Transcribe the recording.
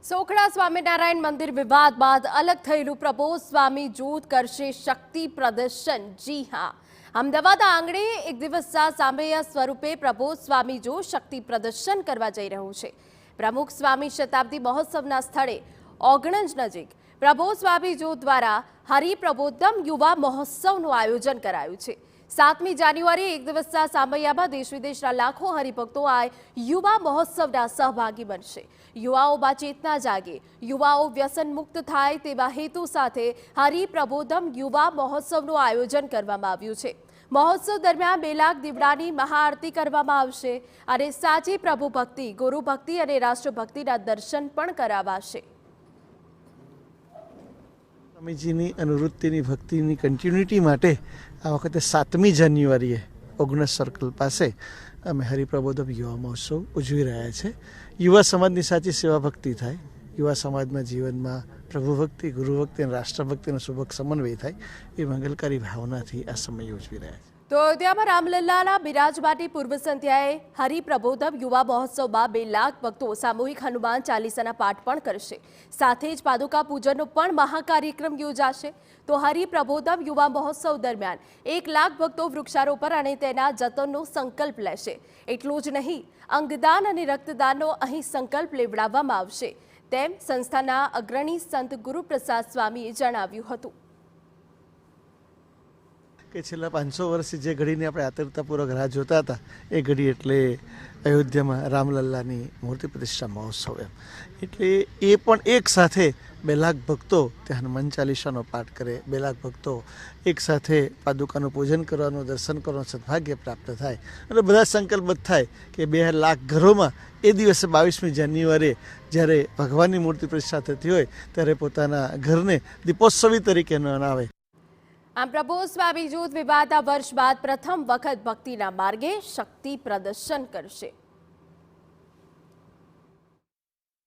સોખડા સ્વામિનારાયણ મંદિર વિવાદ બાદ અલગ થયેલું પ્રબોધ સ્વામી જૂથ કરશે શક્તિ પ્રદર્શન। જી હા, અમદાવાદ આંગણે એક દિવસના સામૈયા સ્વરૂપે પ્રબોધ સ્વામી જૂથ શક્તિ પ્રદર્શન કરવા જઈ રહ્યું છે। પ્રમુખ સ્વામી શતાબ્દી મહોત્સવના સ્થળે ઓગણજ નજીક પ્રબોધ સ્વામી જૂથ દ્વારા હરિપ્રબોધમ યુવા મહોત્સવનું આયોજન કરાયું છે। 7મી જાન્યુઆરી એક દિવસના સામૈયામાં દેશ વિદેશના લાખો હરિભક્તો આ યુવા મહોત્સવના સહભાગી બનશે। યુવાઓમાં ચેતના જાગે, યુવાઓ વ્યસન મુક્ત થાય તેવા હેતુ સાથે હરિપ્રબોધમ યુવા મહોત્સવનું આયોજન કરવામાં આવ્યું છે। મહોત્સવ દરમિયાન 2 લાખ દીવડાની મહાઆરતી કરવામાં આવશે અને સાચી પ્રભુ ભક્તિ, ગુરુ ભક્તિ અને રાષ્ટ્રભક્તિના દર્શન પણ કરાવાશે। સ્વામીજીની અનુવૃત્તિની ભક્તિની કન્ટિન્યુટી માટે આ વખતે 7મી જાન્યુઆરીએ 19 સર્કલ પાસે અમે હરિપ્રબોધમ યુવા મહોત્સવ ઉજવી રહ્યા છે। યુવા સમાજની સાચી સેવા ભક્તિ થાય, યુવા સમાજના જીવનમાં પ્રભુ ભક્તિ, ગુરુ ભક્તિ અને રાષ્ટ્રભક્તિનો સુભગ સમન્વય થાય એ મંગલકારી ભાવનાથી આ સમય ઉજવી રહ્યા છે। તો અયોધ્યામાં રામલલ્લાના બિરાજમાનની પૂર્વ સંધ્યાએ હરિપ્રબોધમ યુવા મહોત્સવમાં 2 લાખ ભક્તો સામૂહિક હનુમાન ચાલીસાના પાઠ પણ કરશે। સાથે જ પાદુકા પૂજનનો પણ મહાકાર્યક્રમ યોજાશે। તો હરિપ્રબોધમ યુવા મહોત્સવ દરમિયાન 1 લાખ ભક્તો વૃક્ષારોપણ અને તેના જતનનો સંકલ્પ લેશે। એટલું જ નહીં, અંગદાન અને રક્તદાનનો અહીં સંકલ્પ લેવડાવવામાં આવશે, તેમ સંસ્થાના અગ્રણી સંત ગુરુપ્રસાદ સ્વામીએ જણાવ્યું હતું કે છેલ્લા 500 વર્ષથી જે ઘડીની આપણે આતુરતાપૂર્વક રાહ જોતા હતા એ ઘડી એટલે અયોધ્યામાં રામલલ્લાની મૂર્તિ પ્રતિષ્ઠા મહોત્સવ એટલે એ પણ એક સાથે 2 લાખ ભક્તો ત્યાં હનુમાન ચાલીસાનો પાઠ કરે, 2 લાખ ભક્તો એક સાથે પાદુકાનું પૂજન કરવાનું, દર્શન કરવાનું સદભાગ્ય પ્રાપ્ત થાય અને બધા સંકલ્પબદ્ધ થાય કે 2 લાખ ઘરોમાં એ દિવસે 22મી જાન્યુઆરીએ જ્યારે ભગવાનની મૂર્તિ પ્રતિષ્ઠા થતી હોય ત્યારે પોતાના ઘરને દીપોત્સવી તરીકે મનાવે। આમ પ્રબોધ સ્વામી જૂથ વિવાદના વર્ષ બાદ પ્રથમ વખત ભક્તિના માર્ગે શક્તિ પ્રદર્શન કરશે।